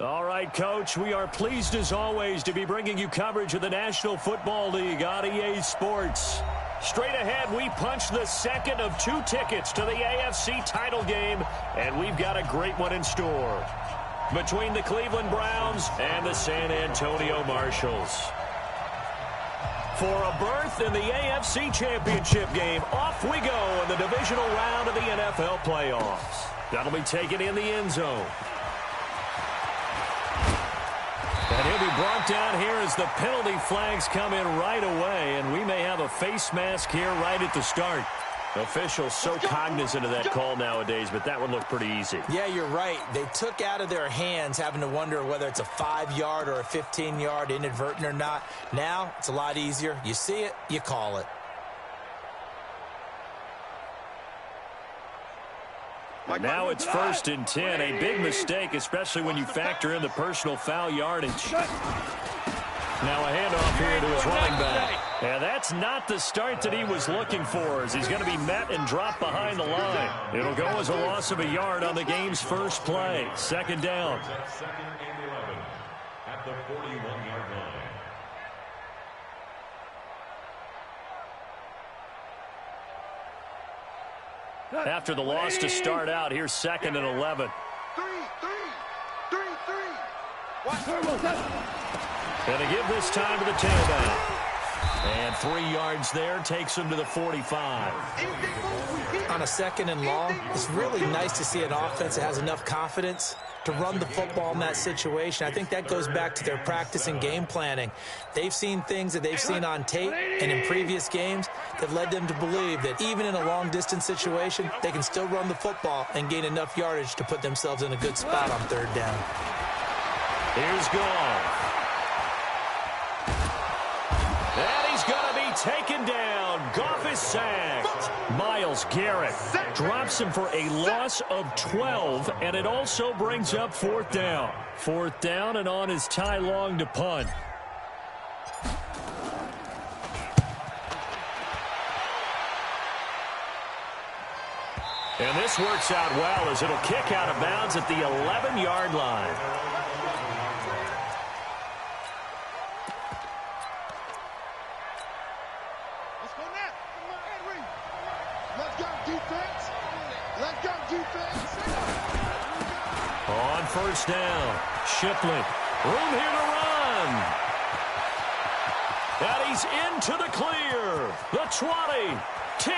All right, Coach, we are pleased as always to be bringing you coverage of the National Football League on EA Sports. Straight ahead, we punch the second of 2 tickets to the AFC title game, and we've got a great one in store between the Cleveland Browns and the San Antonio Marshals. For a berth in the AFC Championship game, off we go in the divisional round of the NFL playoffs. That'll be taken in the end zone. And he'll be brought down here as the penalty flags come in right away, and we may have a face mask here right at the start. Officials so cognizant of that call nowadays, but that one looked pretty easy. Yeah, you're right. They took out of their hands having to wonder whether it's a 5-yard or a 15-yard inadvertent or not. Now, it's a lot easier. You see it, you call it. Now it's 1st and 10. A big mistake, especially when you factor in the personal foul yardage. Now a handoff here to his running back. And that's not the start that he was looking for, as he's going to be met and dropped behind the line. It'll go as a loss of a yard on the game's first play. 2nd down. Second and 11 at the 41-yard line. After the loss to start out, here's 2nd and 11. 3. Going to give this time to the tailback. And 3 yards there takes him to the 45. On a 2nd and long, it's really nice to see an offense that has enough confidence to run the football in that situation. I think that goes back to their practice and game planning. They've seen things that they've seen on tape and in previous games that led them to believe that even in a long-distance situation, they can still run the football and gain enough yardage to put themselves in a good spot on 3rd down. Here's Goff. And he's going to be taken down. Goff is sacked. Myles Garrett drops him for a loss of 12, and it also brings up 4th down. 4th down and on is Ty Long to punt. And this works out well as it'll kick out of bounds at the 11-yard line. On 1st down, Shipley, room here to run. And he's into the clear. The 20, 10,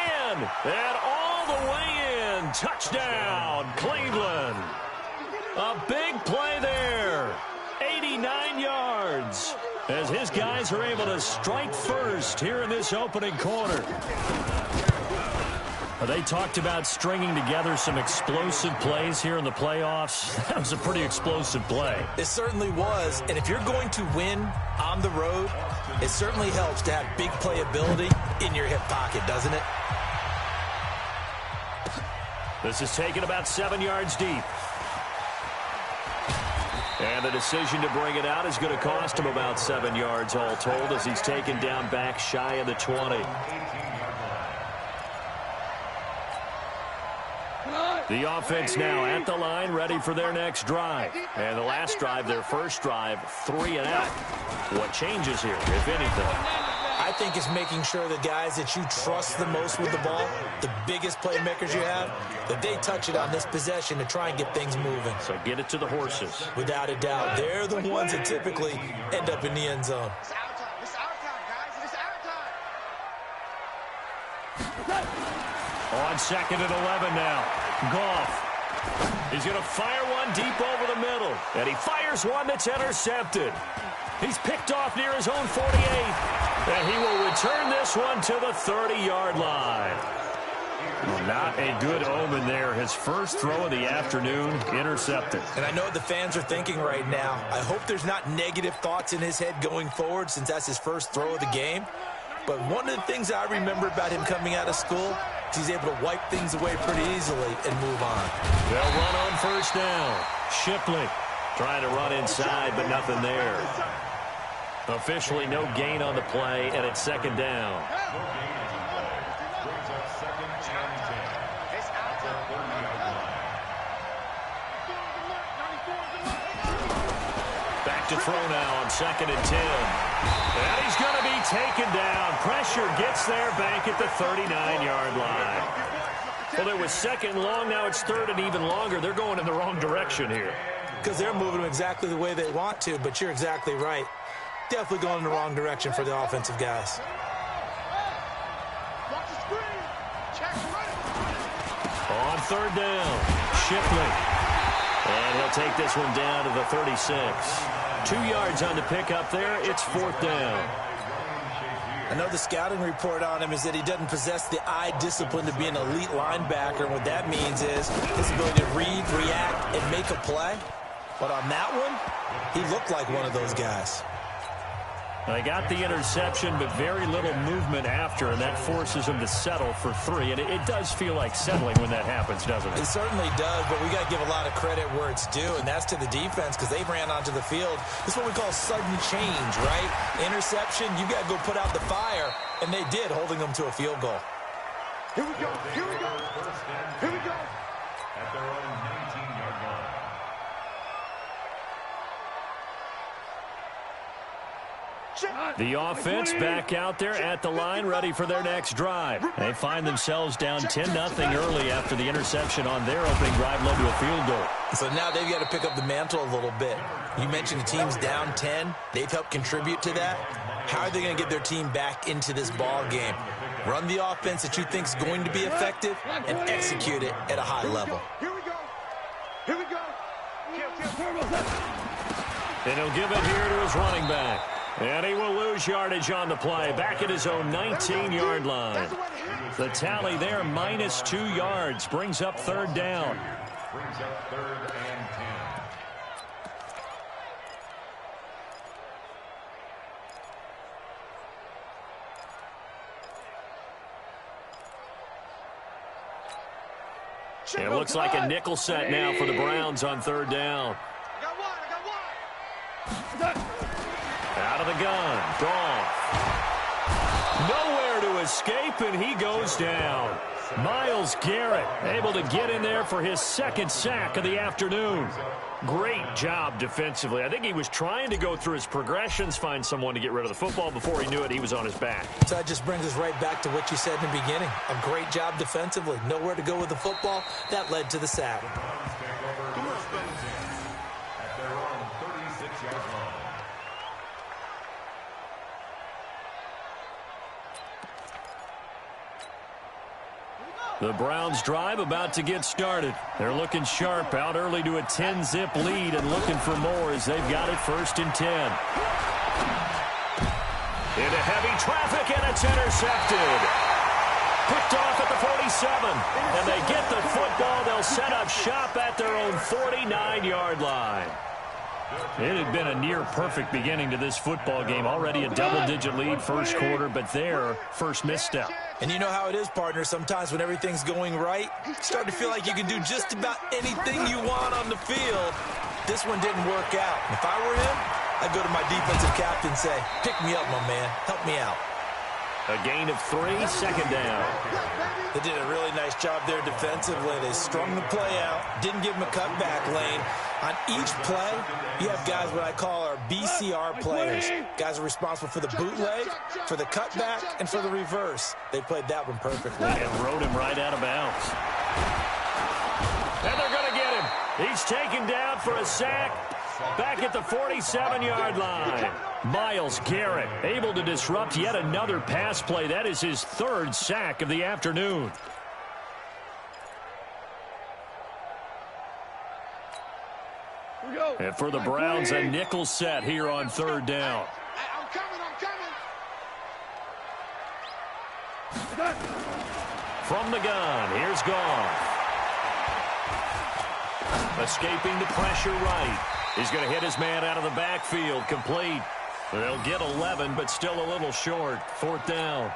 and all the way in. Touchdown, Cleveland. A big play there. 89 yards. As his guys are able to strike first here in this opening quarter. They talked about stringing together some explosive plays here in the playoffs. That was a pretty explosive play. It certainly was. And if you're going to win on the road, it certainly helps to have big playability in your hip pocket, doesn't it? This is taken about 7 yards deep. And the decision to bring it out is going to cost him about 7 yards all told, as he's taken down back shy of the 20. The offense now at the line, ready for their next drive. And the last drive, their first drive, 3 and out. What changes here, if anything? I think it's making sure the guys that you trust the most with the ball, the biggest playmakers you have, that they touch it on this possession to try and get things moving. So get it to the horses. Without a doubt. They're the ones that typically end up in the end zone. It's our time. It's our time, guys. It's our time. On 2nd and 11 now. Goff. He's going to fire one deep over the middle. And he fires one that's intercepted. He's picked off near his own 48. And he will return this one to the 30-yard line. Well, not a good omen there. His first throw of the afternoon intercepted. And I know what the fans are thinking right now. I hope there's not negative thoughts in his head going forward, since that's his first throw of the game. But one of the things I remember about him coming out of school is he's able to wipe things away pretty easily and move on. They'll run on 1st down. Shipley trying to run inside, but nothing there. Officially no gain on the play, and it's 2nd down. back to throw now on 2nd and 10. And he's going to be taken down. Pressure gets there back at the 39-yard line. Well, it was 2nd and long. Now it's 3rd and even longer. They're going in the wrong direction here. Because they're moving exactly the way they want to, but you're exactly right. Definitely going in the wrong direction for the offensive guys. On 3rd down, Shipley. And he'll take this one down to the 36. 2 yards on the pickup there. It's 4th down. I know the scouting report on him is that he doesn't possess the eye discipline to be an elite linebacker. And what that means is his ability to read, react, and make a play. But on that one, he looked like one of those guys. They got the interception, but very little movement after, and that forces him to settle for 3. And it does feel like settling when that happens, doesn't it? It certainly does, but we got to give a lot of credit where it's due, and that's to the defense because they ran onto the field. This is what we call sudden change, right? Interception, you got to go put out the fire, and they did, holding them to a field goal. Here we go. Here we go. Here we go. At their own 19-yard line. The offense back out there at the line, ready for their next drive. They find themselves down 10-0 early after the interception on their opening drive led to a field goal. So now they've got to pick up the mantle a little bit. You mentioned the team's down 10. They've helped contribute to that. How are they going to get their team back into this ball game? Run the offense that you think is going to be effective and execute it at a high level. Here we go. Here we go. And he'll give it here to his running back. And he will lose yardage on the play, back at his own 19-yard line. The tally there, -2 yards, brings up 3rd down. Brings up 3rd and 10. It looks like a nickel set now for the Browns on 3rd down. I got one. Out of the gun, Goff. Nowhere to escape, and he goes down. Myles Garrett able to get in there for his 2nd sack of the afternoon. Great job defensively. I think he was trying to go through his progressions, find someone to get rid of the football. Before he knew it, he was on his back. So that just brings us right back to what you said in the beginning. A great job defensively. Nowhere to go with the football. That led to the sack. At their own 36-yard line. The Browns drive about to get started. They're looking sharp, out early to a 10-zip lead and looking for more as they've got it 1st and 10. Into heavy traffic, and it's intercepted. Picked off at the 47, and they get the football. They'll set up shop at their own 49-yard line. It had been a near-perfect beginning to this football game. Already a double-digit lead first quarter, but their first misstep. And you know how it is, partner. Sometimes when everything's going right, you start to feel like you can do just about anything you want on the field. This one didn't work out. If I were him, I'd go to my defensive captain and say, pick me up, my man. Help me out. A gain of 3, 2nd down. They did a really nice job there defensively. They strung the play out, didn't give him a cutback lane. On each play, you have guys what I call our BCR players. Guys are responsible for the bootleg, for the cutback, and for the reverse. They played that one perfectly. And rode him right out of bounds. And they're going to get him. He's taken down for a sack. Back at the 47-yard line. Myles Garrett able to disrupt yet another pass play. That is his 3rd sack of the afternoon. And for the Browns, a nickel set here on 3rd down. I'm coming. From the gun, here's Goff. Escaping the pressure right. He's going to hit his man out of the backfield. Complete. They'll get 11, but still a little short. 4th down.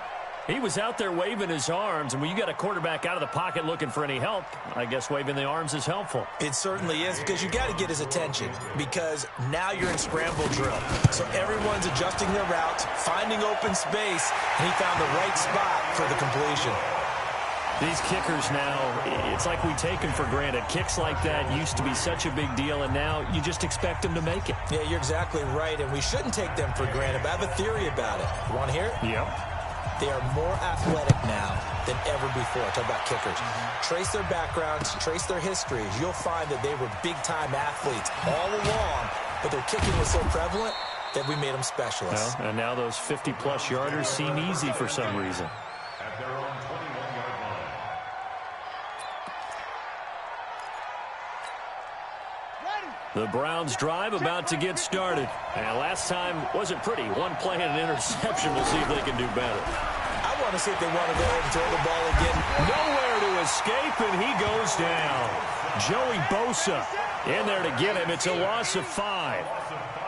He was out there waving his arms, and when you got a quarterback out of the pocket looking for any help, I guess waving the arms is helpful. It certainly is, because you got to get his attention, because now you're in scramble drill. So everyone's adjusting their routes, finding open space, and he found the right spot for the completion. These kickers now, it's like we take them for granted. Kicks like that used to be such a big deal, and now you just expect them to make it. Yeah, you're exactly right, and we shouldn't take them for granted, but I have a theory about it. You want to hear it? Yep. They are more athletic now than ever before. Talk about kickers. Trace their backgrounds, trace their histories. You'll find that they were big-time athletes all along, but their kicking was so prevalent that we made them specialists. Well, and now those 50-plus yarders seem easy for some reason. At their own 21-yard line. The Browns drive about to get started. And last time wasn't pretty. One play and an interception. We'll see if they can do better. I want to see if they want to go ahead and throw the ball again. Nowhere to escape, and he goes down. Joey Bosa in there to get him. It's a loss of 5.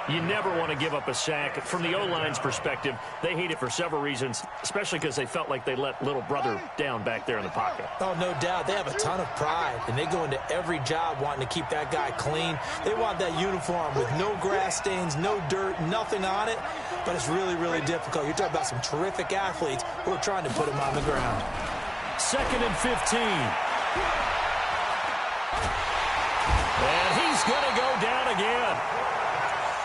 You never want to give up a sack. From the O-line's perspective, they hate it for several reasons, especially because they felt like they let little brother down back there in the pocket. Oh, no doubt. They have a ton of pride, and they go into every job wanting to keep that guy clean. They want that uniform with no grass stains, no dirt, nothing on it, but it's really, really difficult. You're talking about some terrific athletes who are trying to put him on the ground. 2nd and 15. And he's going to go down again.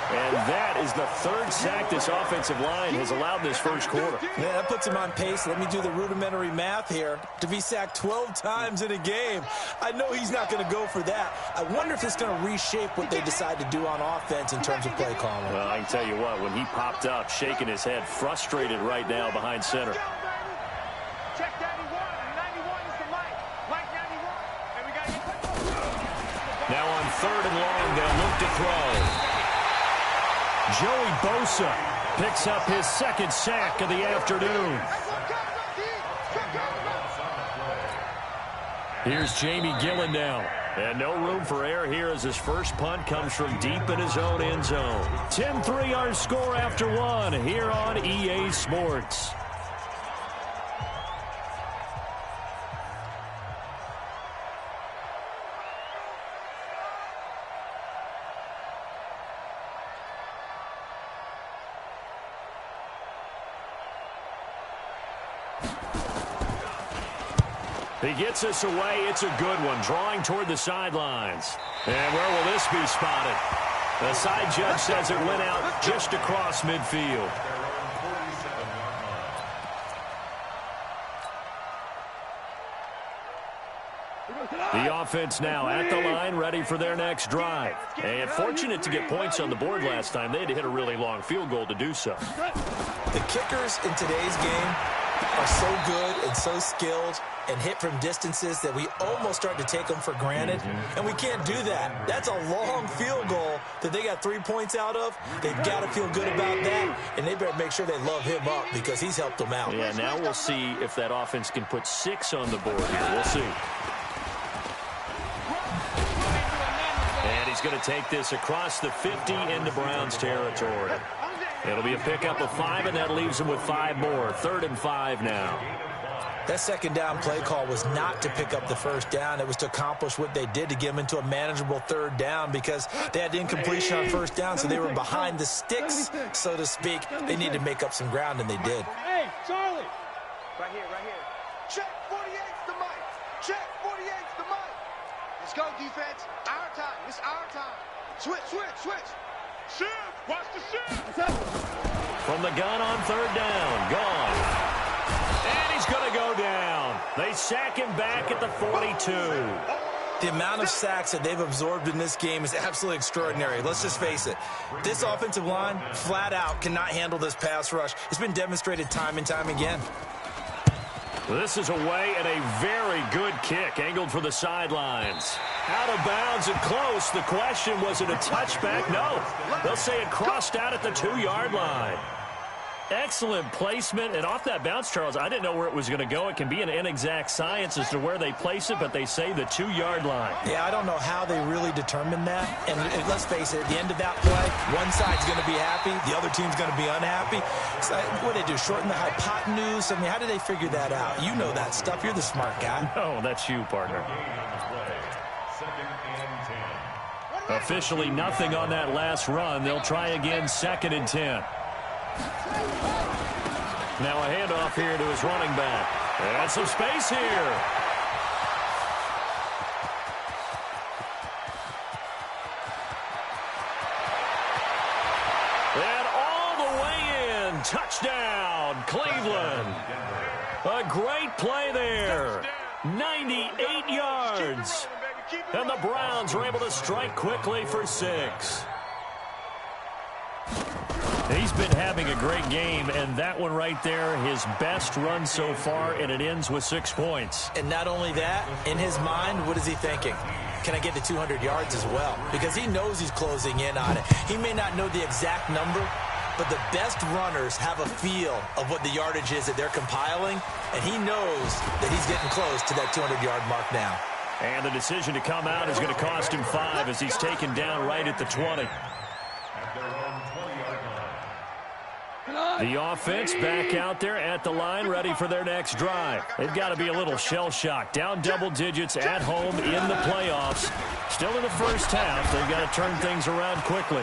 And that is the 3rd sack this offensive line has allowed this first quarter. Yeah, that puts him on pace. Let me do the rudimentary math here. To be sacked 12 times in a game, I know he's not going to go for that. I wonder if it's going to reshape what they decide to do on offense in terms of play calling. Well, I can tell you what, when he popped up, shaking his head, frustrated right now behind center. Check 91. 91 is the light. Light 91. And we got to get Now on 3rd and long, they'll look to throw. Joey Bosa picks up his 2nd sack of the afternoon. Here's Jamie Gillen now. And no room for error here as his first punt comes from deep in his own end zone. 10-3 our score after 1 here on EA Sports. He gets us away. It's a good one. Drawing toward the sidelines. And where will this be spotted? The side judge says it went out just across midfield. The offense now at the line, ready for their next drive. And fortunate to get points on the board last time. They had to hit a really long field goal to do so. The kickers in today's game are so good and so skilled and hit from distances that we almost start to take them for granted, and we can't do that. That's a long field goal that they got 3 points out of. They've got to feel good about that, and they better make sure they love him up because he's helped them out. Yeah, now we'll see if that offense can put 6 on the board here. We'll see. And he's going to take this across the 50 into Browns territory. It'll be a pickup of 5, and that leaves him with 5 more. 3rd and 5 now. That 2nd down play call was not to pick up the 1st down. It was to accomplish what they did to get them into a manageable 3rd down because they had incompletion on 1st down, so they were behind the sticks, so to speak. They needed to make up some ground, and they did. Hey, Charlie. Right here, right here. Check 48's the mic. Check 48's the mic. Let's go, defense. Our time. It's our time. Switch, switch, switch. Shift. Watch the shift. From the gun on 3rd down. Gone. And he's going to go down. They sack him back at the 42. The amount of sacks that they've absorbed in this game is absolutely extraordinary. Let's just face it. This offensive line, flat out, cannot handle this pass rush. It's been demonstrated time and time again. This is away and a very good kick, angled for the sidelines. Out of bounds and close. The question, was it a touchback? No. They'll say it crossed out at the 2-yard line. Excellent placement, and off that bounce, Charles, I didn't know where it was going to go. It can be an inexact science as to where they place it, but they say the 2-yard line. Yeah, I don't know how they really determined that. And let's face it, at the end of that play, one side's going to be happy, the other team's going to be unhappy. So what do they do, shorten the hypotenuse? I mean, how do they figure that out? You know that stuff. You're the smart guy. Oh, that's you, partner. Officially nothing on that last run. They'll try again, 2nd and 10. Now a handoff here to his running back. And some space here. And all the way in. Touchdown, Cleveland. A great play there. 98 yards. And the Browns are able to strike quickly for 6. He's been having a great game, and that one right there, his best run so far, and it ends with 6 points. And not only that, in his mind, what is he thinking? Can I get to 200 yards as well? Because he knows he's closing in on it. He may not know the exact number, but the best runners have a feel of what the yardage is that they're compiling, and he knows that he's getting close to that 200-yard mark now. And the decision to come out is going to cost him 5 as he's taken down right at the 20. The offense back out there at the line, ready for their next drive. They've got to be a little shell-shocked. Down double digits at home in the playoffs. Still in the first half. They've got to turn things around quickly.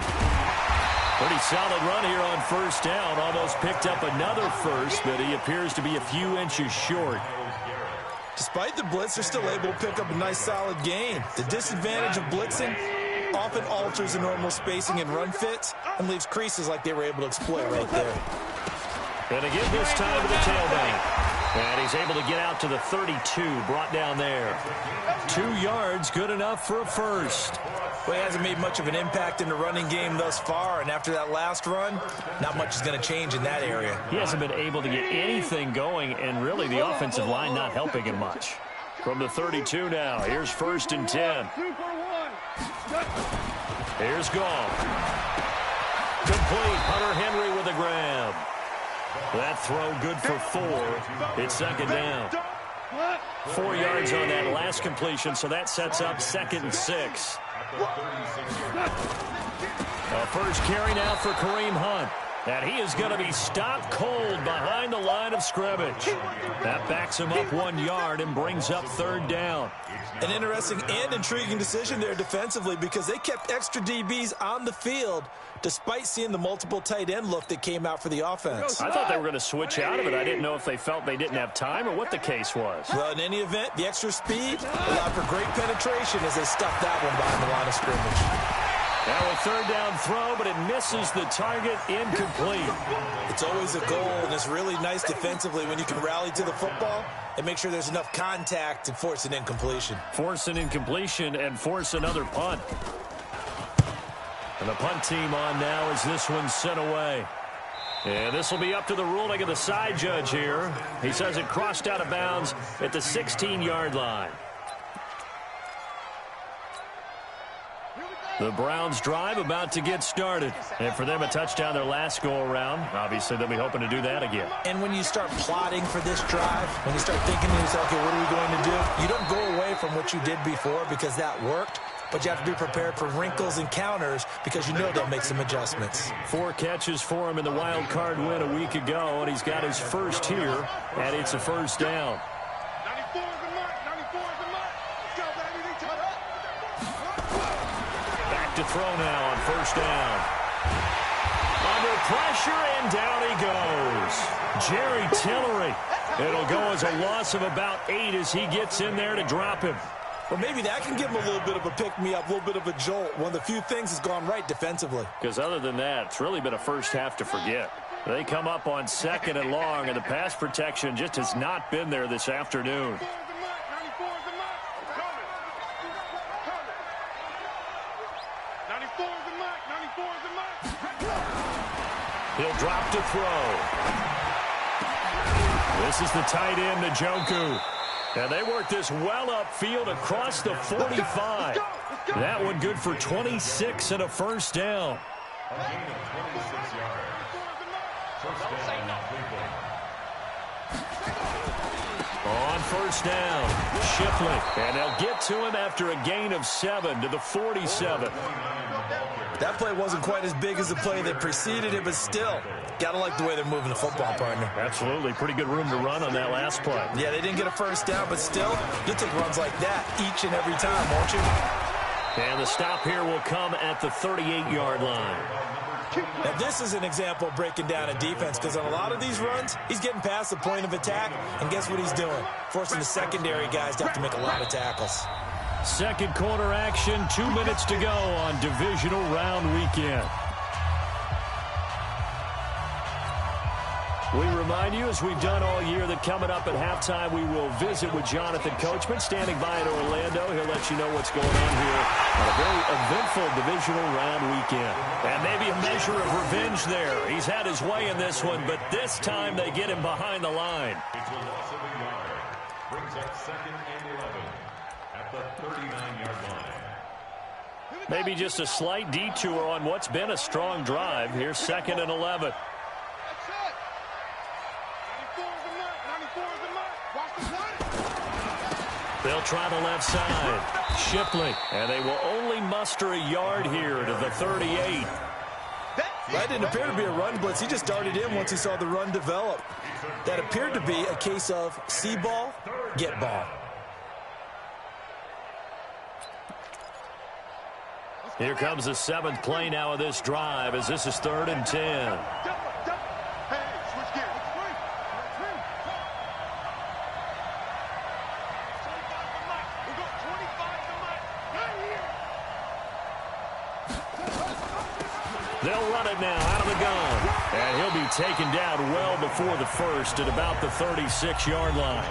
Pretty solid run here on first down. Almost picked up another first, but he appears to be a few inches short. Despite the blitz, they're still able to pick up a nice, solid gain. The disadvantage of blitzing often alters the normal spacing and run fits and leaves creases like they were able to exploit right there. Going to give this time to the tailback. And he's able to get out to the 32, brought down there. 2 yards, good enough for a first. Well, he hasn't made much of an impact in the running game thus far, and after that last run, not much is going to change in that area. He hasn't been able to get anything going, and really the offensive line not helping him much. From the 32 now, here's 1st and 10. Here's Gall. Complete. Hunter Henry with a grab. That throw good for 4. It's 2nd down. 4 yards on that last completion, so that sets up 2nd and 6. A first carry now for Kareem Hunt. And he is going to be stopped cold behind the line of scrimmage. That backs him up 1 yard and brings up 3rd down. An interesting and intriguing decision there defensively because they kept extra DBs on the field despite seeing the multiple tight end look that came out for the offense. I thought they were going to switch out of it. I didn't know if they felt they didn't have time or what the case was. Well, in any event, the extra speed allowed for great penetration as they stuffed that one behind the line of scrimmage. Now a 3rd down throw, but it misses the target, incomplete. It's always a goal, and it's really nice defensively when you can rally to the football and make sure there's enough contact to force an incompletion. Force an incompletion and force another punt. And the punt team on now as this one's sent away. And this will be up to the ruling of the side judge here. He says it crossed out of bounds at the 16-yard line. The Browns drive about to get started. And for them, a touchdown their last go-around. Obviously, they'll be hoping to do that again. And when you start plotting for this drive, when you start thinking to yourself, okay, what are we going to do? You don't go away from what you did before because that worked. But you have to be prepared for wrinkles and counters because you know they'll make some adjustments. 4 catches for him in the wild card win a week ago, and he's got his first here, and it's a 1st down. 94 is the mark. 94 is the mark. Let's go, baby. They turn up. Back to throw now on 1st down. Under pressure, and down he goes. Jerry Tillery. It'll go as a loss of about 8 as he gets in there to drop him. Well, maybe that can give him a little bit of a pick-me-up, a little bit of a jolt. One of the few things has gone right defensively. Because other than that, it's really been a first half to forget. They come up on 2nd and long, and the pass protection just has not been there this afternoon. 94 is the mark. 94 is the mark. 94 is the mark. He'll drop to throw. This is the tight end, Njoku. And they work this well upfield across the 45. That one good for 26 and a 1st down. A gain of 26 yards. First down, Cleveland. On 1st down, Shipley. And they'll get to him after a gain of 7 to the 47. That play wasn't quite as big as the play that preceded it, but still, gotta like the way they're moving the football, partner. Absolutely. Pretty good room to run on that last play. Yeah, they didn't get a 1st down, but still, you'll take runs like that each and every time, won't you? And the stop here will come at the 38-yard line. Now, this is an example of breaking down a defense, because on a lot of these runs, he's getting past the point of attack, and guess what he's doing? Forcing the secondary guys to have to make a lot of tackles. Second quarter action, 2 minutes to go on divisional round weekend. We remind you, as we've done all year, that coming up at halftime, we will visit with Jonathan Coachman, standing by in Orlando. He'll let you know what's going on here on a very eventful divisional round weekend. And maybe a measure of revenge there. He's had his way in this one, but this time they get him behind the line. It's a loss of a yard. Brings up 2nd and 11 at the 39-yard line. Maybe just a slight detour on what's been a strong drive. Here's 2nd and 11. They'll try the left side. Shipley. And they will only muster a yard here to the 38. That didn't appear to be a run blitz. He just darted in once he saw the run develop. That appeared to be a case of see ball, get ball. Here comes the 7th play now of this drive, as this is 3rd and 10. They'll run it now out of the gun. And he'll be taken down well before the first at about the 36-yard line.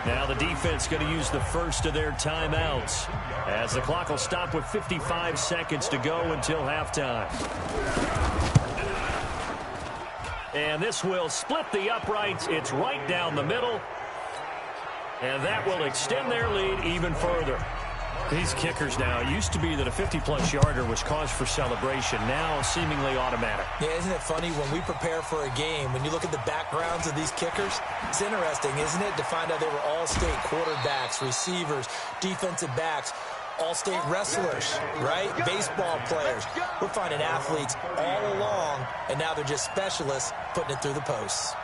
Now the defense going to use the first of their timeouts, as the clock will stop with 55 seconds to go until halftime. And this will split the uprights. It's right down the middle. And that will extend their lead even further. These kickers now, it used to be that a 50-plus yarder was cause for celebration. Now seemingly automatic. Yeah, isn't it funny when we prepare for a game, when you look at the backgrounds of these kickers, it's interesting, isn't it, to find out they were all-state quarterbacks, receivers, defensive backs, all-state wrestlers, right? Baseball players. We're finding athletes all along, and now they're just specialists putting it through the posts.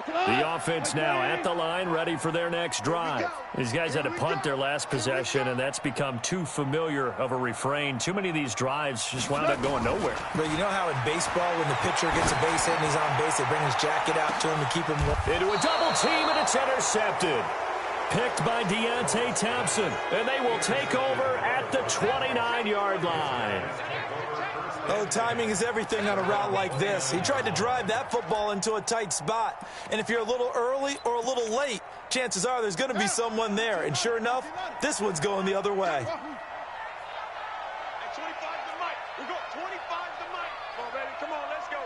The offense now at the line, ready for their next drive. These guys had to punt their last possession, and that's become too familiar of a refrain. Too many of these drives just wound up going nowhere. But you know how in baseball, when the pitcher gets a base hit and he's on base, they bring his jacket out to him to keep him warm? Into a double team, and it's intercepted. Picked by Deontay Thompson, and they will take over at the 29-yard line. Oh, timing is everything on a route like this. He tried to drive that football into a tight spot. And if you're a little early or a little late, chances are there's going to be someone there. And sure enough, this one's going the other way. At 25 to Mike. We go 25 to Mike. Come on, baby. Come on, let's go.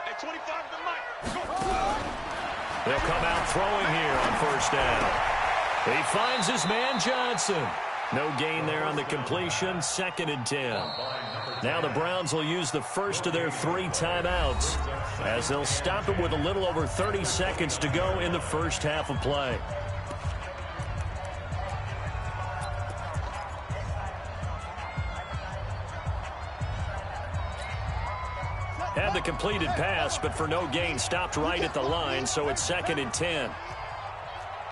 At 25 to Mike. Go. They'll come out throwing here on first down. He finds his man Johnson. No gain there on the completion. 2nd and 10. Now the Browns will use the first of their 3 timeouts, as they'll stop it with a little over 30 seconds to go in the first half of play. Had the completed pass, but for no gain, stopped right at the line, so it's 2nd and 10.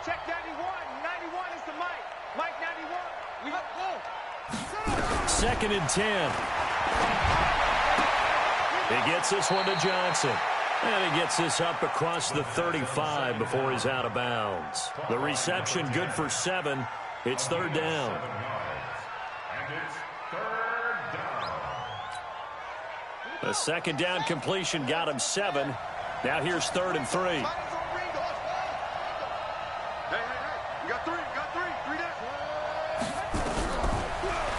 Check 91. 91 is the Mike. Mike 91. We up. Go. 2nd and 10. He gets this one to Johnson. And he gets this up across the 35 before he's out of bounds. The reception good for 7. It's 3rd down. And it's 3rd down. The 2nd down completion got him 7. Now here's 3rd and 3. Hey. We got 3. We got 3. 3 down.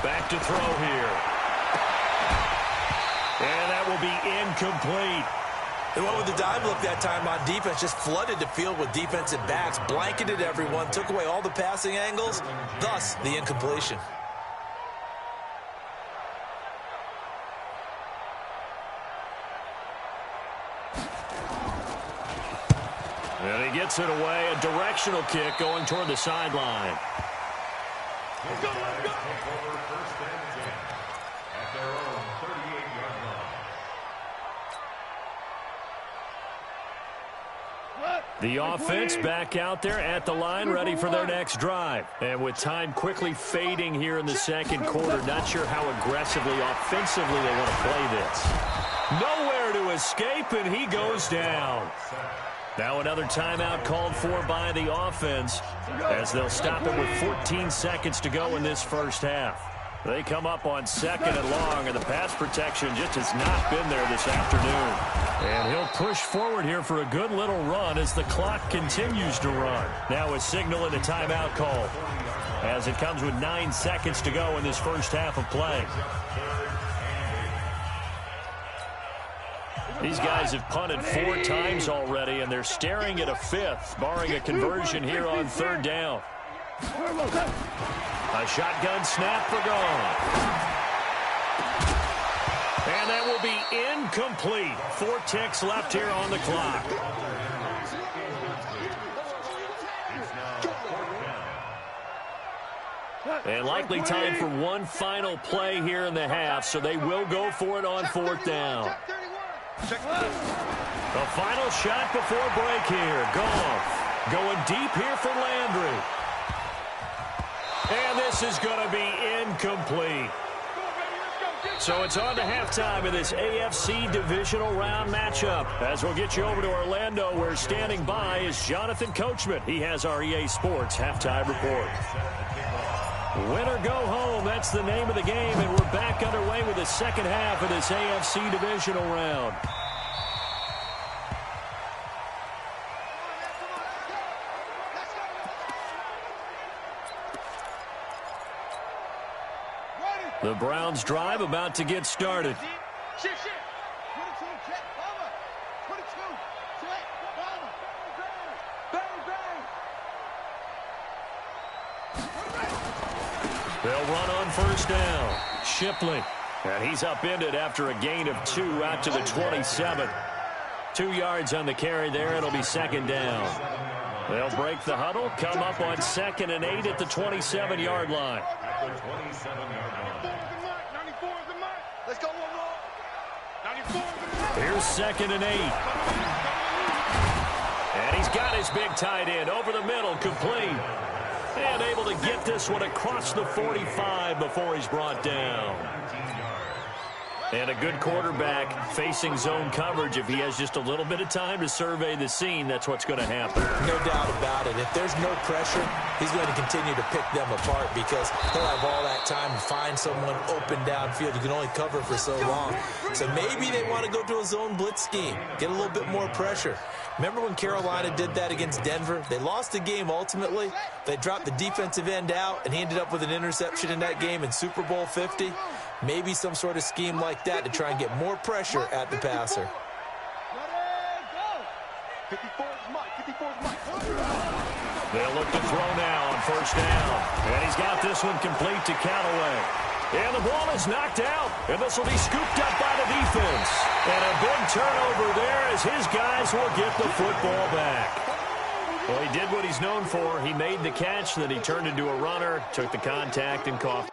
Back to throw here. And that will be incomplete. They went with the dime look that time on defense, just flooded the field with defensive backs, blanketed everyone, took away all the passing angles, thus the incompletion. And he gets it away, a directional kick going toward the sideline. Let's go, let's go. First and 10 at their own 38-yard line. The offense back out there at the line, ready for their next drive. And with time quickly fading here in the second quarter, not sure how aggressively, offensively they want to play this. Nowhere to escape, and he goes down. Now another timeout called for by the offense as they'll stop it with 14 seconds to go in this first half. They come up on 2nd and long, and the pass protection just has not been there this afternoon. And he'll push forward here for a good little run as the clock continues to run. Now a signal and a timeout call as it comes with 9 seconds to go in this first half of play. These guys have punted 4 times already, and they're staring at a 5th, barring a conversion here on 3rd down. A shotgun snap for gone. And that will be incomplete. 4 ticks left here on the clock. And likely time for one final play here in the half, so they will go for it on 4th down. The final shot before break here. Goff going deep here for Landry. And this is going to be incomplete. So it's on to halftime of this AFC divisional round matchup. As we'll get you over to Orlando, where standing by is Jonathan Coachman. He has our EA Sports halftime report. Win or go home, that's the name of the game, and we're back underway with the second half of this AFC divisional round. The Browns drive about to get started. They'll run on 1st down. Shipley. And he's upended after a gain of 2 out to the 27. 2 yards on the carry there. It'll be 2nd down. They'll break the huddle, come up on 2nd and 8 at the 27-yard line. Let's go one more. 94. Here's 2nd and 8. And he's got his big tight end over the middle, complete. And able to get this one across the 45 before he's brought down. And a good quarterback facing zone coverage. If he has just a little bit of time to survey the scene, that's what's going to happen. No doubt about it. If there's no pressure, he's going to continue to pick them apart because he'll have all that time to find someone open downfield. You can only cover for so long. So maybe they want to go to a zone blitz scheme, get a little bit more pressure. Remember when Carolina did that against Denver? They lost the game ultimately. They dropped the defensive end out, and he ended up with an interception in that game in Super Bowl 50. Maybe some sort of scheme like that to try and get more pressure at the passer. They'll look to throw now on 1st down. And he's got this one complete to Callaway. And the ball is knocked out. And this will be scooped up by the defense. And a big turnover there as his guys will get the football back. Well, he did what he's known for. He made the catch, then he turned into a runner, took the contact, and caught.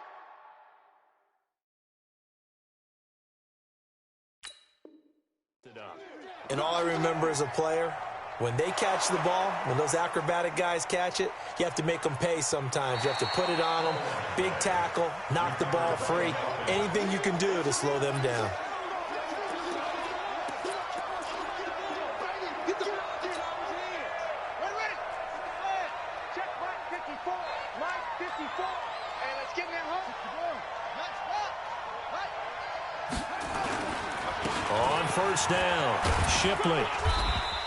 And all I remember as a player, when they catch the ball, when those acrobatic guys catch it, you have to make them pay sometimes. You have to put it on them, big tackle, knock the ball free, anything you can do to slow them down. On 1st down, Shipley.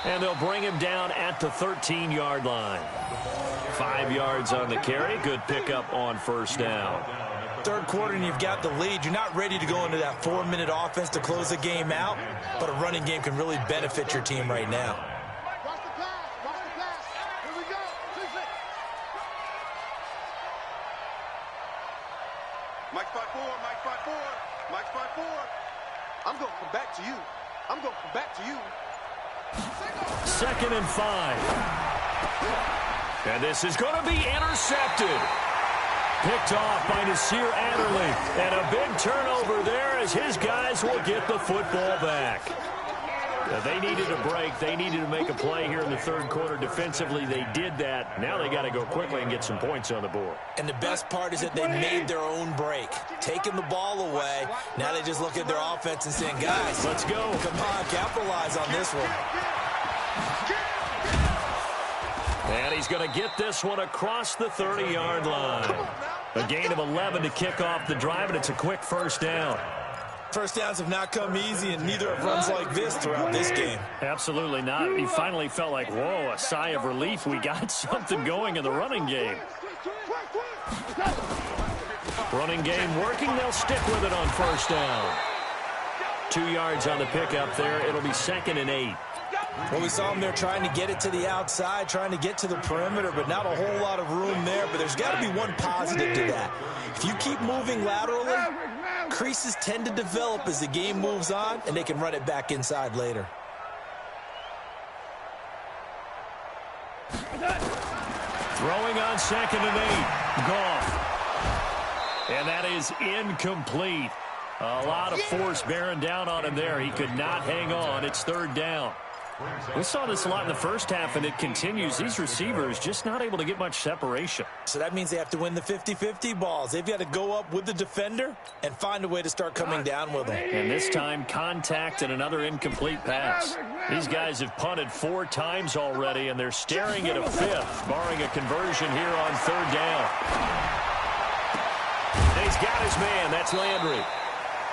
And they'll bring him down at the 13-yard line. 5 yards on the carry. Good pickup on 1st down. 3rd quarter and you've got the lead. You're not ready to go into that 4-minute offense to close the game out, but a running game can really benefit your team right now. Watch the pass. Watch the pass. Here we go. Mike spot 4. Mike spot 4. Mike spot 4. I'm going to come back to you. I'm going to come back to you. 2nd and 5. And this is going to be intercepted. Picked off by Nasir Adderley. And a big turnover there as his guys will get the football back. They needed a break. They needed to make a play here in the third quarter. Defensively, they did that. Now they got to go quickly and get some points on the board. And the best part is that they made their own break. Taking the ball away, now they just look at their offense and saying, guys, let's go. Come on, capitalize on this one. And he's going to get this one across the 30-yard line. A gain of 11 to kick off the drive, and it's a quick first down. First downs have not come easy, and neither have runs like this throughout this game. Absolutely not. He finally felt like, whoa, a sigh of relief. We got something going in the running game. Running game working. They'll stick with it on first down. 2 yards on the pickup there. It'll be 2nd and 8. Well, we saw him there trying to get it to the outside, trying to get to the perimeter, but not a whole lot of room there. But there's got to be one positive to that. If you keep moving laterally, creases tend to develop as the game moves on, and they can run it back inside later. Throwing on 2nd and 8. Goff. And that is incomplete. A lot of force bearing down on him there. He could not hang on. It's 3rd down. We saw this a lot in the first half, and it continues. These receivers just not able to get much separation. So that means they have to win the 50-50 balls. They've got to go up with the defender and find a way to start coming down with them. And this time, contact and another incomplete pass. These guys have punted 4 times already, and they're staring at a 5th, barring a conversion here on 3rd down. And he's got his man. That's Landry.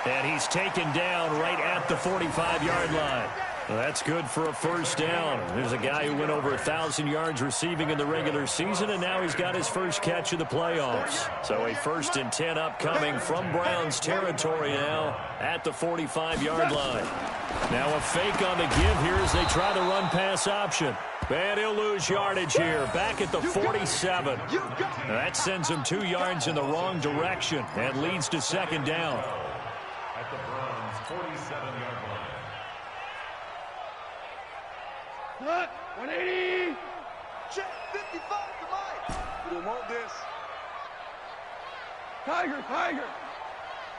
And he's taken down right at the 45-yard line. Well, that's good for a first down. There's a guy who went over 1,000 yards receiving in the regular season, and now he's got his first catch of the playoffs. So a 1st and 10 upcoming from Browns territory now at the 45-yard line. Now a fake on the give here as they try the run-pass option. And he'll lose yardage here, back at the 47. Now that sends him 2 yards in the wrong direction and leads to 2nd down. At the Browns' 47-yard line. 180. Check 55 to Mike. We don't want this. Tiger.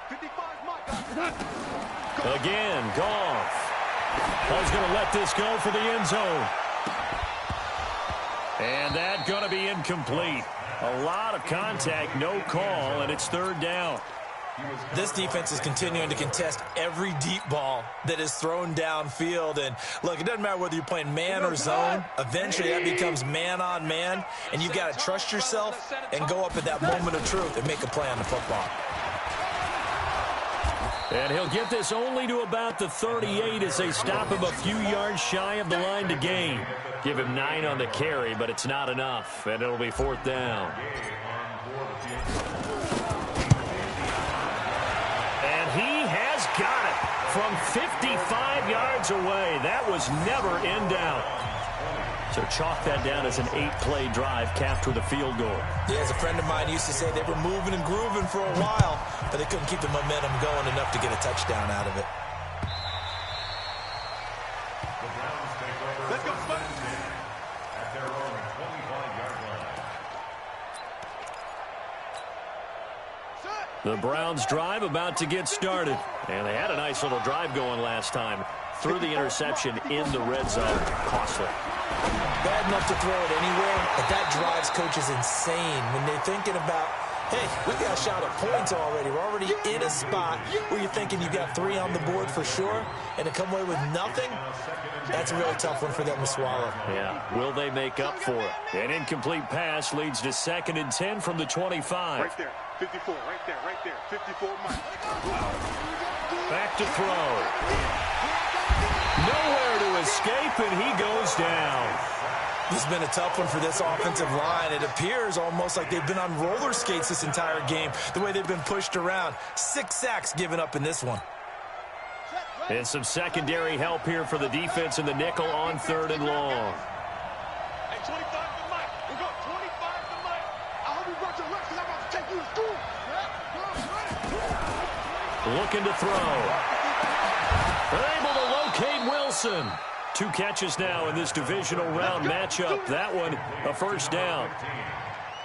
55 Mike. Again, Goff. Paul's going to let this go for the end zone. And that's going to be incomplete. A lot of contact, no call, and it's 3rd down. This defense is continuing to contest every deep ball that is thrown downfield. And, look, it doesn't matter whether you're playing man or zone. Eventually, that becomes man-on-man, and you've got to trust yourself and go up at that moment of truth and make a play on the football. And he'll get this only to about the 38 as they stop him a few yards shy of the line to gain. Give him 9 on the carry, but it's not enough, and it'll be 4th down. He has got it from 55 yards away. That was never in doubt. So chalk that down as an 8-play drive capped with a field goal. Yeah, as a friend of mine used to say, they were moving and grooving for a while, but they couldn't keep the momentum going enough to get a touchdown out of it. The Browns take over. Let's go, at their own 25-yard line. The Browns drive about to get started. And they had a nice little drive going last time. Threw the interception in the red zone. Costly. Bad enough to throw it anywhere, but that drives coaches insane when they're thinking about, hey, we got a shot at points already. We're already in a spot where you're thinking you got 3 on the board for sure, and to come away with nothing, that's a really tough one for them to swallow. Yeah, will they make up for it? An incomplete pass leads to 2nd and 10 from the 25. Right there. 54, right there. 54 Mike. Back to throw. Nowhere to escape, and he goes down. This has been a tough one for this offensive line. It appears almost like they've been on roller skates this entire game, the way they've been pushed around. 6 sacks given up in this one. And some secondary help here for the defense in the nickel on 3rd and long. Hey, 25 to Mike. We go 25 to Mike. I hope you brought your lunch because I'm about to take you to school. Looking to throw. They're able to locate Wilson. 2 catches now in this divisional round matchup. That one, a first down.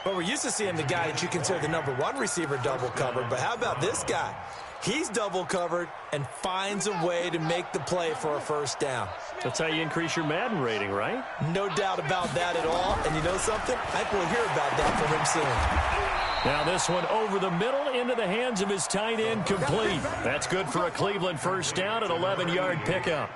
Well, we're used to seeing the guy that you consider the #1 receiver double covered, but how about this guy? He's double covered and finds a way to make the play for a first down. That's how you increase your Madden rating, right? No doubt about that at all. And you know something? I think we'll hear about that from him soon. Now this one over the middle into the hands of his tight end, complete. That's good for a Cleveland first down at 11-yard pickup.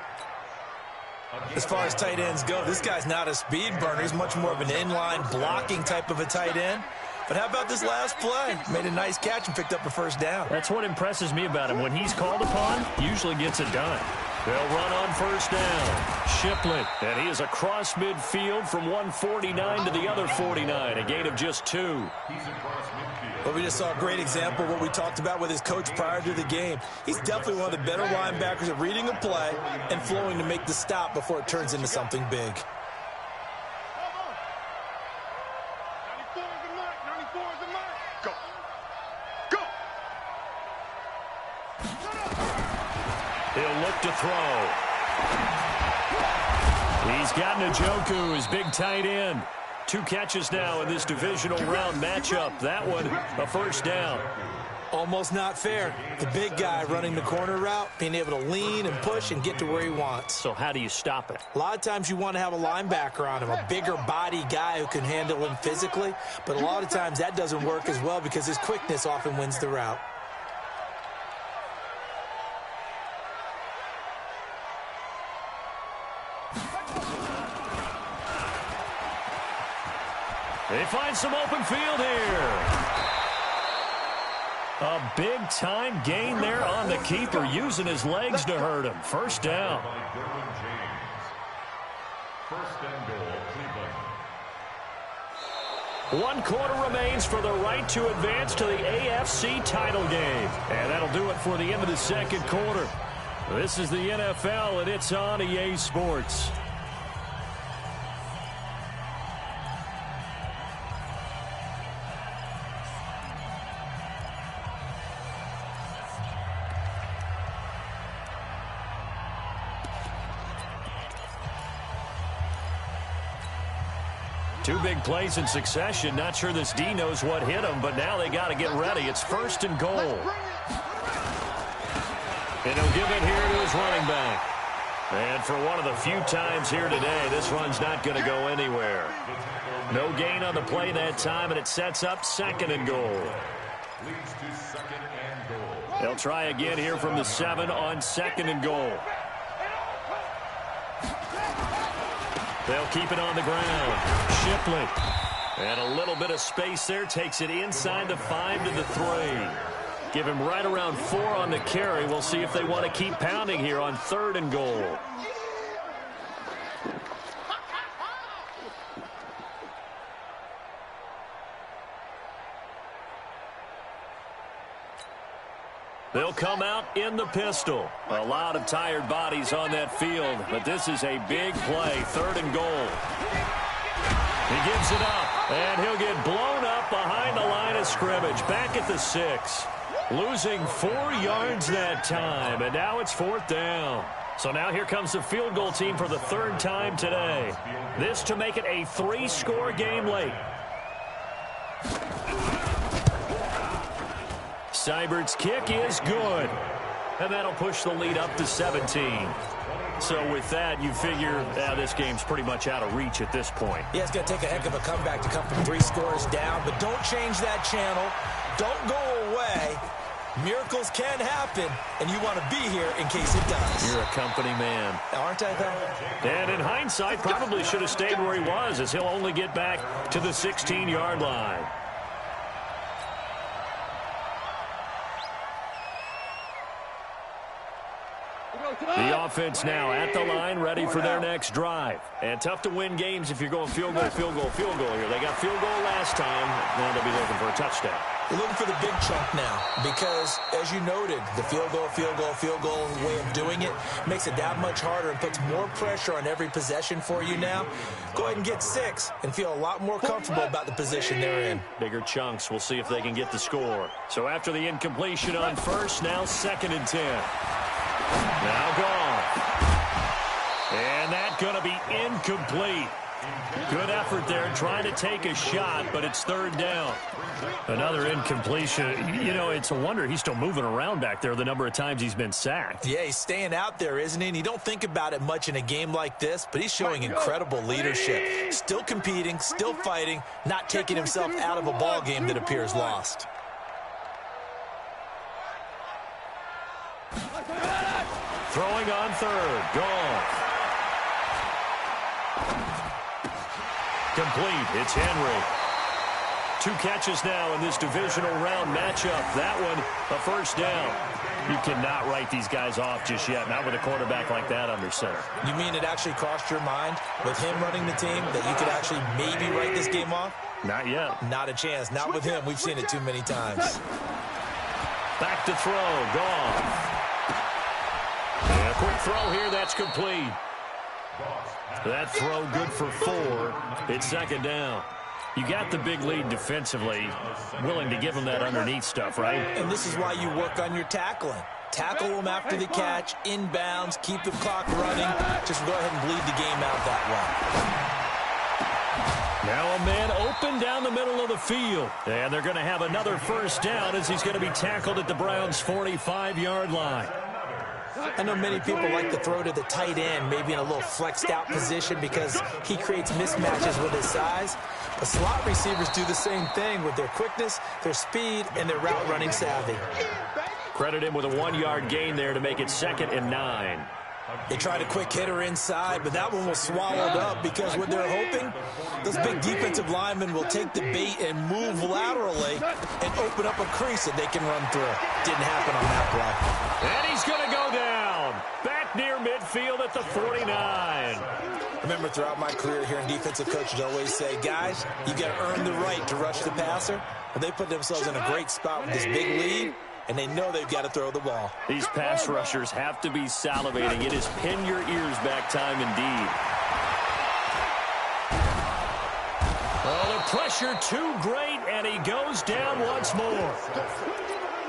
As far as tight ends go, this guy's not a speed burner. He's much more of an inline blocking type of a tight end. But how about this last play? Made a nice catch and picked up a first down. That's what impresses me about him. When he's called upon, usually gets it done. They'll run on first down. Shipley, and he is across midfield from 149 to the other 49, a gain of just 2. Well, we just saw a great example of what we talked about with his coach prior to the game. He's definitely one of the better linebackers at reading a play and flowing to make the stop before it turns into something big. He'll look to throw. He's got Njoku, his big tight end. 2 catches now in this divisional round matchup. That one, a first down. Almost not fair. The big guy running the corner route, being able to lean and push and get to where he wants. So how do you stop it? A lot of times you want to have a linebacker on him, a bigger body guy who can handle him physically. But a lot of times that doesn't work as well because his quickness often wins the route. They find some open field here. A big-time gain there on the keeper, using his legs to hurt him. First down. First and goal, Cleveland. 1 quarter remains for the right to advance to the AFC title game. And that'll do it for the end of the second quarter. This is the NFL, and it's on EA Sports. Two big plays in succession. Not sure this D knows what hit him, but now they got to get ready. It's first and goal. And he'll give it here to his running back. And for one of the few times here today, this run's not going to go anywhere. No gain on the play that time, and it sets up second and goal. Leads to second and goal. They'll try again here from the 7 on second and goal. They'll keep it on the ground. Shipley. And a little bit of space there. Takes it inside the 5 to the 3. Give him right around 4 on the carry. We'll see if they want to keep pounding here on third and goal. They'll come out in the pistol. A lot of tired bodies on that field, but this is a big play, third and goal. He gives it up, and he'll get blown up behind the line of scrimmage, back at the 6. Losing 4 yards that time, and now it's fourth down. So now here comes the field goal team for the 3rd time today. This to make it a 3-score game late. Seibert's kick is good. And that'll push the lead up to 17. So with that, you figure this game's pretty much out of reach at this point. Yeah, it's going to take a heck of a comeback to come from 3 scores down. But don't change that channel. Don't go away. Miracles can happen, and you want to be here in case it does. You're a company man. Aren't I, though? And in hindsight, probably should have stayed where he was, as he'll only get back to the 16-yard line. The offense now at the line, ready for their next drive. And tough to win games if you're going field goal, field goal, field goal here. They got field goal last time. Now they'll be looking for a touchdown. We're looking for the big chunk now because, as you noted, the field goal way of doing it makes it that much harder and puts more pressure on every possession for you now. Go ahead and get 6 and feel a lot more comfortable about the position they're in. Bigger chunks. We'll see if they can get the score. So after the incompletion on first, now 2nd and 10. Now gone. And that's going to be incomplete. Good effort there, trying to take a shot, but it's third down. Another incompletion. You know, it's a wonder he's still moving around back there the number of times he's been sacked. Yeah, he's staying out there, isn't he? And you don't think about it much in a game like this, but he's showing incredible leadership. Still competing, still fighting, not taking himself out of a ball game that appears lost. Throwing on third. Gone. Complete. It's Henry. 2 catches now in this divisional round matchup. That one, a first down. You cannot write these guys off just yet, not with a quarterback like that under center. You mean it actually crossed your mind with him running the team that you could actually maybe write this game off? Not yet. Not a chance. Not with him. We've seen it too many times. Back to throw. Gone. And a quick throw here. That's complete. That throw good for 4. It's second down. You got the big lead defensively, willing to give them that underneath stuff, right? And this is why you work on your tackling. Tackle them after the catch, inbounds, keep the clock running. Just go ahead and bleed the game out that way. Now a man open down the middle of the field. And they're going to have another first down as he's going to be tackled at the Browns' 45-yard line. I know many people like to throw to the tight end, maybe in a little flexed out position because he creates mismatches with his size. But slot receivers do the same thing with their quickness, their speed, and their route running savvy. Credit him with a 1-yard gain there to make it 2nd and 9. They tried a quick hitter inside, but that one was swallowed up because what they're hoping, those big defensive linemen will take the bait and move laterally and open up a crease that they can run through. Didn't happen on that play. And he's going to go down. Back near midfield at the 49. Remember, throughout my career here in defensive coaches always say, guys, you got to earn the right to rush the passer. Well, they put themselves in a great spot with this big lead, and they know they've got to throw the ball. These pass rushers have to be salivating. It is pin your ears back time indeed. Oh, the pressure too great, and he goes down once more.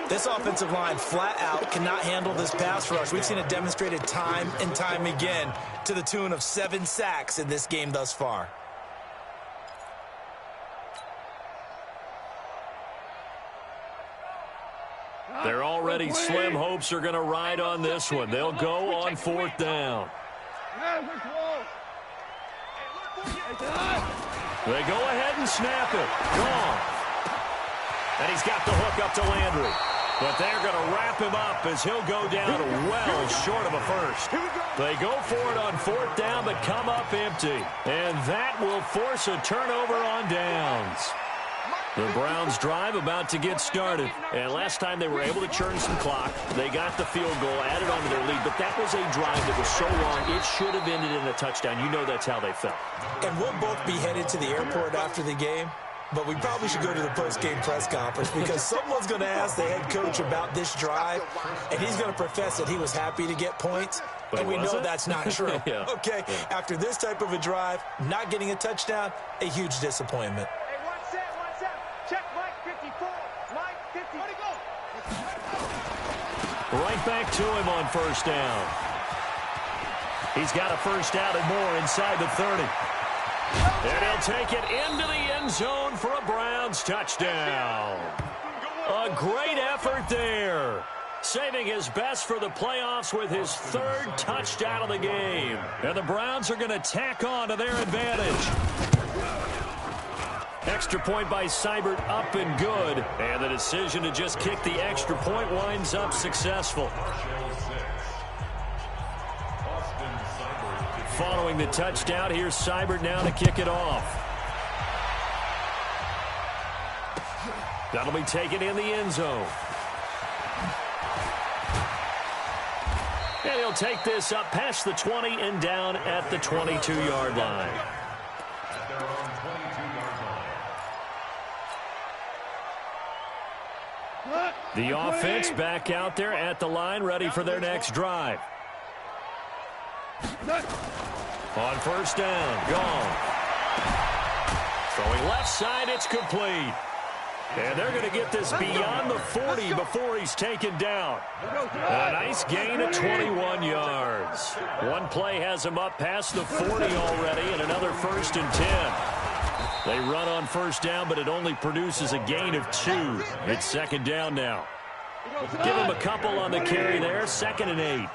This offensive line flat out cannot handle this pass rush. We've seen it demonstrated time and time again to the tune of 7 sacks in this game thus far. They're already slim hopes are going to ride on this one. They'll go on 4th down. They go ahead and snap it. Gone. And he's got the hook up to Landry. But they're going to wrap him up as he'll go down well short of a first. They go for it on 4th down, but come up empty. And that will force a turnover on downs. The Browns drive about to get started. And last time they were able to churn some clock. They got the field goal, added on to their lead. But that was a drive that was so long, it should have ended in a touchdown. You know that's how they felt. And we'll both be headed to the airport after the game. But we probably should go to the post-game press conference because someone's going to ask the head coach about this drive, and he's going to profess that he was happy to get points, and we know that's not true. Yeah. Okay, after this type of a drive, not getting a touchdown, a huge disappointment. Hey, one set. Check Mike 54. Mike 50. Where'd he go? Right back to him on 1st down. He's got a first down and more inside the 30. And he'll take it into the end zone for a Browns touchdown. A great effort there. Saving his best for the playoffs with his 3rd touchdown of the game. And the Browns are going to tack on to their advantage. Extra point by Seibert up and good. And the decision to just kick the extra point winds up successful. Following the touchdown, here's Seibert now to kick it off. That'll be taken in the end zone. And he'll take this up past the 20 and down at the 22-yard line. The offense back out there at the line, ready for their next drive. On 1st down, gone. Throwing left side, it's complete. And they're going to get this beyond the 40 before he's taken down. A nice gain of 21 yards. One play has him up past the 40 already, and another 1st and 10. They run on first down, but it only produces a gain of 2. It's 2nd down now. Give him a couple on the carry there. 2nd and 8.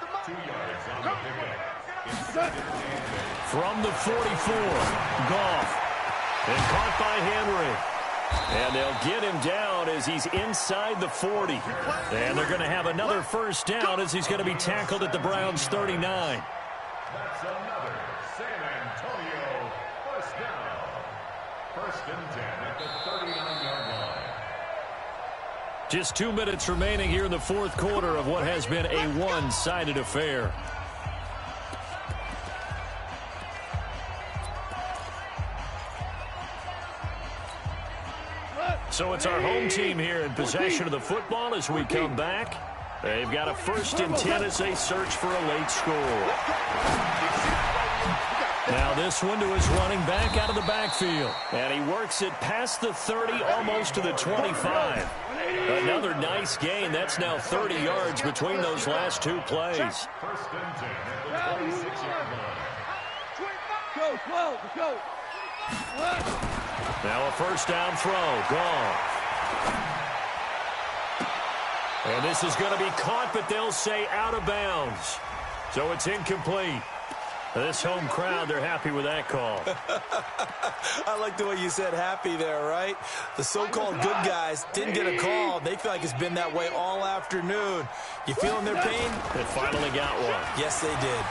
From the 44, Goff. And caught by Henry. And they'll get him down as he's inside the 40. And they're going to have another 1st down as he's going to be tackled at the Browns' 39. That's another San Antonio 1st down. 1st and 10 at the 39-yard line. Just 2 minutes remaining here in the 4th quarter of what has been a one-sided affair. So it's our home team here in possession of the football as we come back. They've got a 1st and 10 as they search for a late score. Now this one to his running back out of the backfield. And he works it past the 30, almost to the 25. Another nice gain. That's now 30 yards between those last 2 plays. 1st and 10 at the 26-yard line. Go. Now a 1st down throw. Gone. And this is going to be caught, but they'll say out of bounds. So it's incomplete. This home crowd, they're happy with that call. I like the way you said happy there, right? The so-called good guys didn't get a call. They feel like it's been that way all afternoon. You feeling their pain? They finally got one. Yes, they did.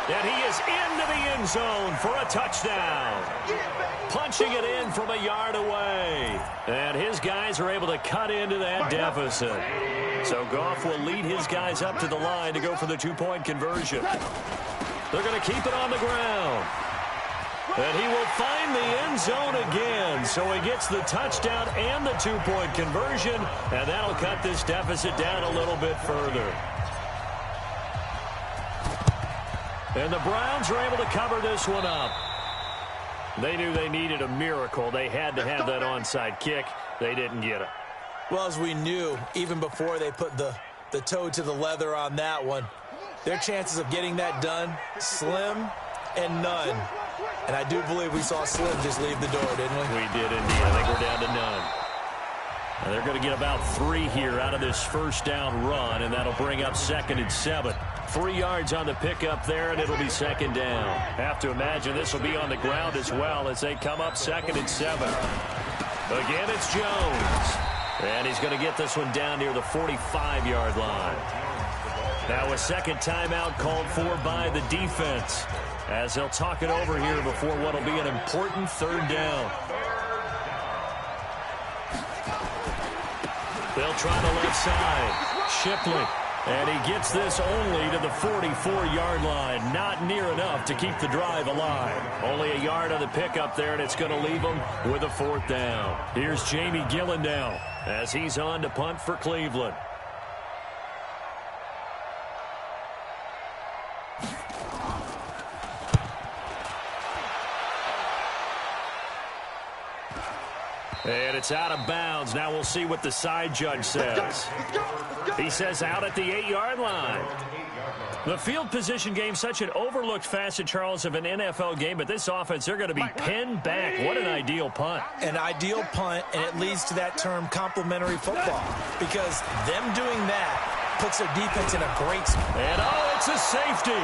And he is into the end zone for a touchdown. Punching it in from a yard away. And his guys are able to cut into that deficit. So Goff will lead his guys up to the line to go for the 2-point conversion. They're going to keep it on the ground. And he will find the end zone again. So he gets the touchdown and the 2-point conversion. And that'll cut this deficit down a little bit further. And the Browns are able to cover this one up. They knew they needed a miracle. They had to have that onside kick. They didn't get it. Well, as we knew, even before they put the toe to the leather on that one, their chances of getting that done, slim and none. And I do believe we saw Slim just leave the door, didn't we? We did indeed. I think we're down to none. And they're going to get about 3 here out of this 1st down run, and that'll bring up 2nd and 7. 3 yards on the pickup there, and it'll be 2nd down. Have to imagine this will be on the ground as well as they come up 2nd and 7. Again, it's Jones. And he's going to get this one down near the 45-yard line. Now a 2nd timeout called for by the defense as they'll talk it over here before what will be an important 3rd down. They'll try the left side. Shipley. And he gets this only to the 44-yard line. Not near enough to keep the drive alive. Only a yard on the pickup there, and it's going to leave them with a 4th down. Here's Jamie Gillen now as he's on to punt for Cleveland. And it's out of bounds. Now we'll see what the side judge says. He says out at the 8-yard line. The field position game, such an overlooked facet, Charles, of an NFL game. But this offense, they're going to be pinned back. What an ideal punt. An ideal punt, and it leads to that term complementary football. Because them doing that puts their defense in a great spot. And, oh, it's a safety.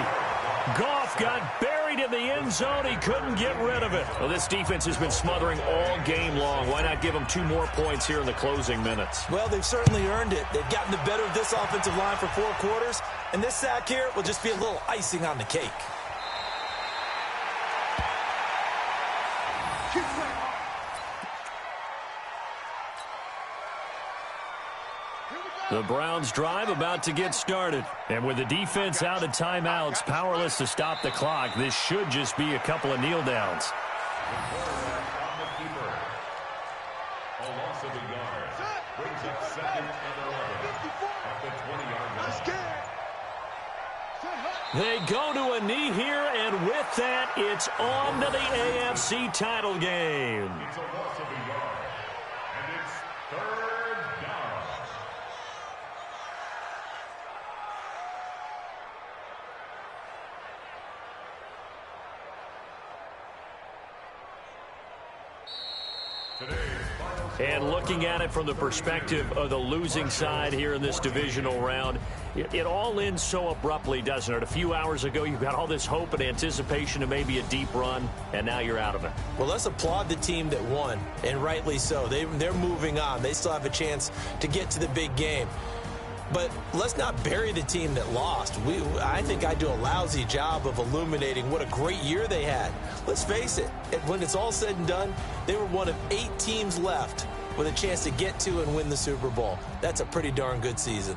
Goff got buried in the end zone. He couldn't get rid of it. Well, this defense has been smothering all game long. Why not give them 2 more points here in the closing minutes? Well, they've certainly earned it. They've gotten the better of this offensive line for 4 quarters, and this sack here will just be a little icing on the cake. The Browns drive about to get started. And with the defense out of timeouts, powerless to stop the clock, this should just be a couple of kneel downs. A loss of a yard. Brings up 2nd and 11 at the 20-yard line. They go to a knee here, and with that, it's on to the AFC title game. It's a loss of a yard. And it's Third down. And looking at it from the perspective of the losing side here in this divisional round, it all ends so abruptly, doesn't it? A few hours ago, you've got all this hope and anticipation of maybe a deep run, and now you're out of it. Well, let's applaud the team that won, and rightly so. They're moving on. They still have a chance to get to the big game. But let's not bury the team that lost. I think I do a lousy job of illuminating what a great year they had. Let's face it, when it's all said and done, they were one of 8 teams left with a chance to get to and win the Super Bowl. That's a pretty darn good season.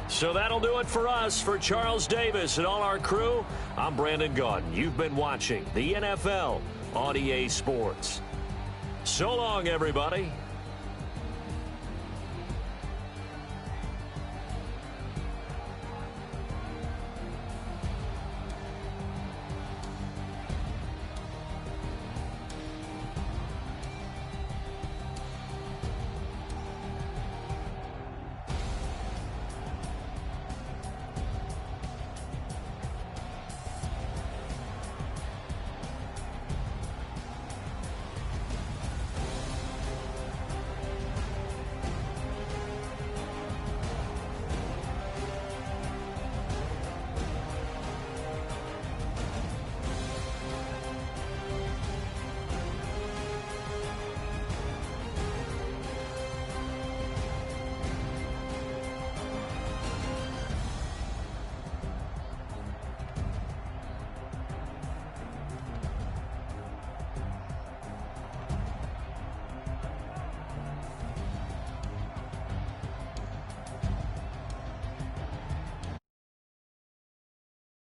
So that'll do it for us. For Charles Davis and all our crew, I'm Brandon Gaudin. You've been watching the NFL on EA Sports. So long, everybody.